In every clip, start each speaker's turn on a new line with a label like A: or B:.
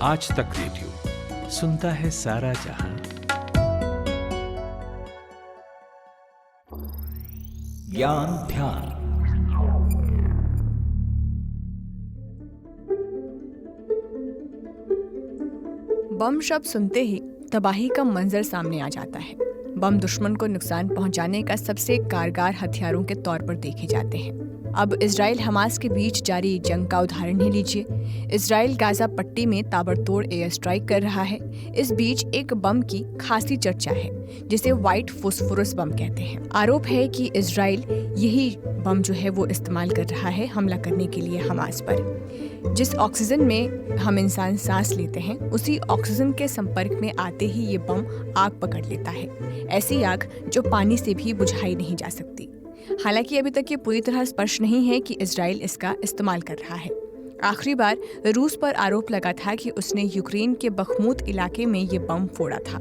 A: आज तक रेडियो सुनता है सारा जहां। ज्ञान ध्यान।
B: बम शब्द सुनते ही तबाही का मंजर सामने आ जाता है। बम दुश्मन को नुकसान पहुंचाने का सबसे कारगर हथियारों के तौर पर देखे जाते हैं। अब इजराइल हमास के बीच जारी जंग का उदाहरण ही लीजिए। इजराइल गाजा पट्टी में ताबड़तोड़ एयर स्ट्राइक कर रहा है। इस बीच एक बम की खासी चर्चा है जिसे व्हाइट फोस्फोरस बम कहते हैं। आरोप है कि इजराइल यही बम जो है वो इस्तेमाल कर रहा है हमला करने के लिए हमास पर। जिस ऑक्सीजन में हम इंसान सांस लेते हैं उसी ऑक्सीजन के संपर्क में आते ही ये बम आग पकड़ लेता है। ऐसी आग जो पानी से भी बुझाई नहीं जा सकती। हालांकि अभी तक ये पूरी तरह स्पष्ट नहीं है कि इजराइल इसका इस्तेमाल कर रहा है। आखिरी बार रूस पर आरोप लगा था कि उसने यूक्रेन के बखमूत इलाके में ये बम फोड़ा था।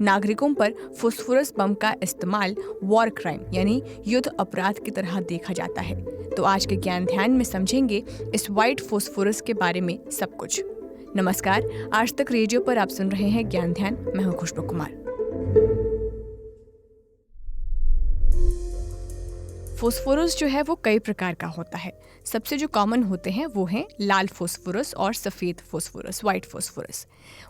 B: नागरिकों पर फोस्फोरस बम का इस्तेमाल वॉर क्राइम यानी युद्ध अपराध की तरह देखा जाता है। तो आज के ज्ञान ध्यान में समझेंगे इस व्हाइट फोस्फोरस के बारे में सब कुछ। नमस्कार, आज तक रेडियो पर आप सुन रहे हैं ज्ञान ध्यान। मैं हूं खुशबू कुमार। फोस्फोरस जो है वो कई प्रकार का होता है। सबसे जो कॉमन होते हैं वो हैं लाल फोस्फोरस और सफ़ेद phosphorus, white phosphorus.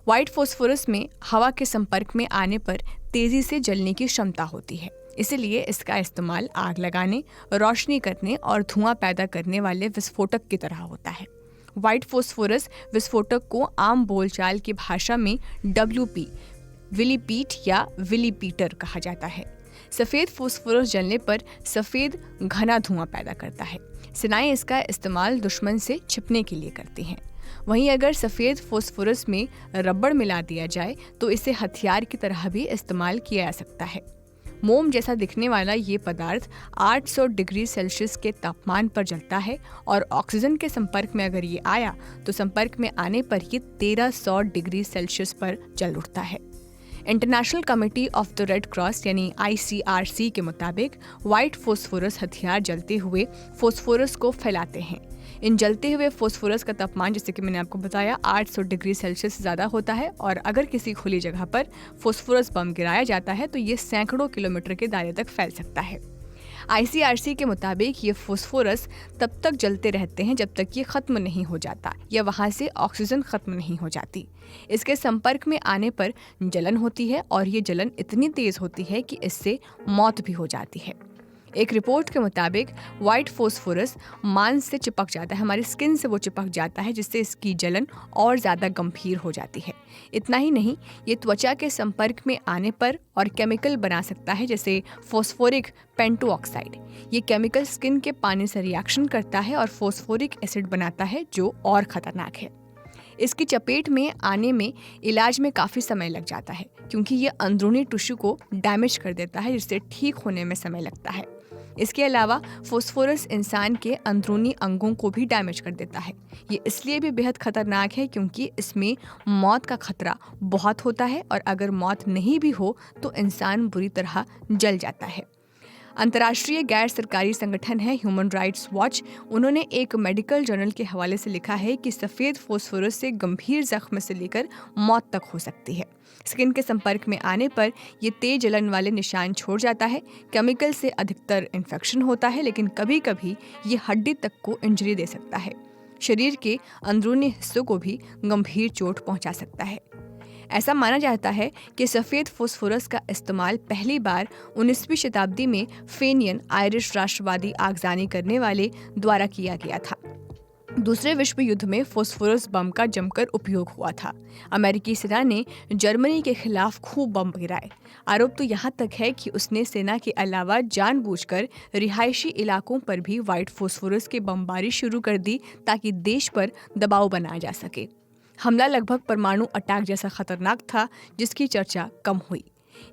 B: White phosphorus में हवा के संपर्क में आने पर तेज़ी से जलने की क्षमता होती है। इसीलिए इसका इस्तेमाल आग लगाने, रोशनी करने और धुआं पैदा करने वाले विस्फोटक की तरह होता है। व्हाइट फोस्फोरस विस्फोटक को आम बोलचाल की भाषा में WP, विलीपीट या विलीपीटर कहा जाता है। सफ़ेद फोस्फोरस जलने पर सफ़ेद घना धुआं पैदा करता है। सेनाएं इसका इस्तेमाल दुश्मन से छिपने के लिए करती हैं। वहीं अगर सफ़ेद फोस्फोरस में रबड़ मिला दिया जाए तो इसे हथियार की तरह भी इस्तेमाल किया जा सकता है। मोम जैसा दिखने वाला ये पदार्थ 800 डिग्री सेल्सियस के तापमान पर जलता है और ऑक्सीजन के संपर्क में अगर ये आया तो संपर्क में आने पर ये 1300 डिग्री सेल्सियस पर जल उठता है। International committee of the red cross यानी ICRC के मुताबिक व्हाइट फोस्फोरस हथियार जलते हुए फोस्फोरस को फैलाते हैं। इन जलते हुए फोस्फोरस का तापमान, जैसे कि मैंने आपको बताया, 800 डिग्री सेल्सियस से ज़्यादा होता है और अगर किसी खुली जगह पर फोस्फोरस बम गिराया जाता है तो ये सैकड़ों किलोमीटर के दायरे तक फैल सकता है। ICRC के मुताबिक ये फोस्फोरस तब तक जलते रहते हैं जब तक ये ख़त्म नहीं हो जाता या वहाँ से ऑक्सीजन ख़त्म नहीं हो जाती। इसके संपर्क में आने पर जलन होती है और ये जलन इतनी तेज़ होती है कि इससे मौत भी हो जाती है। एक रिपोर्ट के मुताबिक व्हाइट फोस्फोरस मांस से चिपक जाता है, हमारी स्किन से वो चिपक जाता है जिससे इसकी जलन और ज़्यादा गंभीर हो जाती है। इतना ही नहीं, ये त्वचा के संपर्क में आने पर और केमिकल बना सकता है जैसे फोस्फोरिक पेंटोऑक्साइड। ये केमिकल स्किन के पानी से रिएक्शन करता है और फोस्फोरिक एसिड बनाता है जो और ख़तरनाक है। इसकी चपेट में आने में इलाज में काफ़ी समय लग जाता है क्योंकि ये अंदरूनी टिश्यू को डैमेज कर देता है जिससे ठीक होने में समय लगता है। इसके अलावा फोस्फोरस इंसान के अंदरूनी अंगों को भी डैमेज कर देता है। ये इसलिए भी बेहद खतरनाक है क्योंकि इसमें मौत का खतरा बहुत होता है और अगर मौत नहीं भी हो तो इंसान बुरी तरह जल जाता है। अंतर्राष्ट्रीय गैर सरकारी संगठन है ह्यूमन राइट्स वॉच। उन्होंने एक मेडिकल जर्नल के हवाले से लिखा है कि सफ़ेद फोस्फोरस से गंभीर जख्म से लेकर मौत तक हो सकती है। स्किन के संपर्क में आने पर ये तेज जलन वाले निशान छोड़ जाता है। केमिकल से अधिकतर इन्फेक्शन होता है लेकिन कभी कभी ये हड्डी तक को इंजरी दे सकता है। शरीर के अंदरूनी हिस्सों को भी गंभीर चोट पहुंचा सकता है। ऐसा माना जाता है कि सफ़ेद फोस्फोरस का इस्तेमाल पहली बार 19वीं शताब्दी में फेनियन आयरिश राष्ट्रवादी आगजनी करने वाले द्वारा किया गया था। दूसरे विश्व युद्ध में फोस्फोरस बम का जमकर उपयोग हुआ था। अमेरिकी सेना ने जर्मनी के खिलाफ खूब बम गिराए। आरोप तो यहाँ तक है कि उसने सेना के अलावा जानबूझकर रिहायशी इलाकों पर भी व्हाइट फोस्फोरस की बमबारी शुरू कर दी ताकि देश पर दबाव बनाया जा सके। हमला लगभग परमाणु अटैक जैसा खतरनाक था जिसकी चर्चा कम हुई।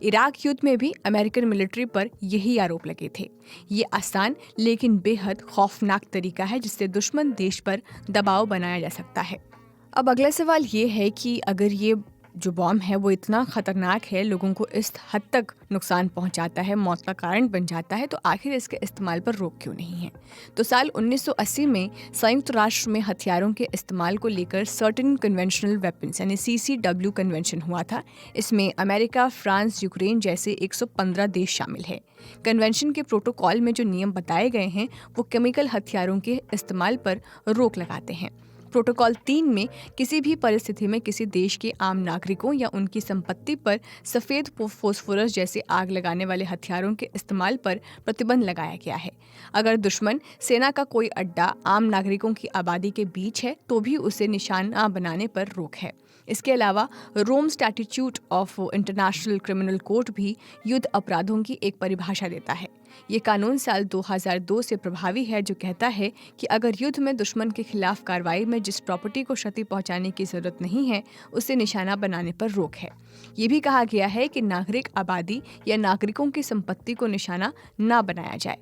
B: इराक युद्ध में भी अमेरिकन मिलिट्री पर यही आरोप लगे थे। ये आसान लेकिन बेहद खौफनाक तरीका है जिससे दुश्मन देश पर दबाव बनाया जा सकता है। अब अगला सवाल ये है कि अगर ये जो बॉम्ब है वो इतना खतरनाक है, लोगों को इस हद तक नुकसान पहुंचाता है, मौत का कारण बन जाता है, तो आखिर इसके इस्तेमाल पर रोक क्यों नहीं है? तो साल 1980 में संयुक्त राष्ट्र में हथियारों के इस्तेमाल को लेकर सर्टेन कन्वेंशनल वेपन्स यानी CCW कन्वेंशन हुआ था। इसमें अमेरिका, फ्रांस, यूक्रेन जैसे 115 देश शामिल है। कन्वेंशन के प्रोटोकॉल में जो नियम बताए गए हैं वो केमिकल हथियारों के इस्तेमाल पर रोक लगाते हैं। प्रोटोकॉल 3 में किसी भी परिस्थिति में किसी देश के आम नागरिकों या उनकी संपत्ति पर सफ़ेद फोस्फोरस जैसे आग लगाने वाले हथियारों के इस्तेमाल पर प्रतिबंध लगाया गया है। अगर दुश्मन सेना का कोई अड्डा आम नागरिकों की आबादी के बीच है तो भी उसे निशाना बनाने पर रोक है। इसके अलावा Rome statute of international criminal court भी युद्ध अपराधों की एक परिभाषा देता है। ये कानून साल 2002 से प्रभावी है, जो कहता है कि अगर युद्ध में दुश्मन के खिलाफ कार्रवाई में जिस प्रॉपर्टी को क्षति पहुंचाने की जरूरत नहीं है उसे निशाना बनाने पर रोक है। ये भी कहा गया है कि नागरिक आबादी या नागरिकों की संपत्ति को निशाना न बनाया जाए।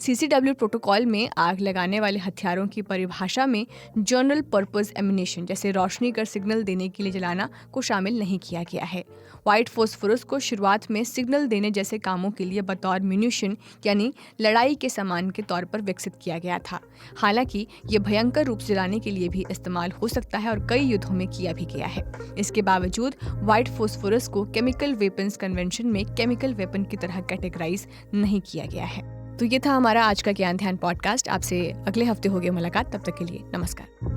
B: CCW प्रोटोकॉल में आग लगाने वाले हथियारों की परिभाषा में जनरल पर्पस एमिनेशन जैसे रोशनी कर सिग्नल देने के लिए जलाना को शामिल नहीं किया गया है। व्हाइट फोस्फोरस को शुरुआत में सिग्नल देने जैसे कामों के लिए बतौर म्यूनिशन यानी लड़ाई के सामान के तौर पर विकसित किया गया था। हालांकि ये भयंकर रूप से जलाने के लिए भी इस्तेमाल हो सकता है और कई युद्धों में किया भी गया है। इसके बावजूद व्हाइट फोस्फोरस को केमिकल वेपन्स कन्वेंशन में केमिकल वेपन की तरह कैटेगराइज नहीं किया गया है। तो ये था हमारा आज का ज्ञान ध्यान पॉडकास्ट। आपसे अगले हफ्ते होगी मुलाकात, तब तक के लिए नमस्कार।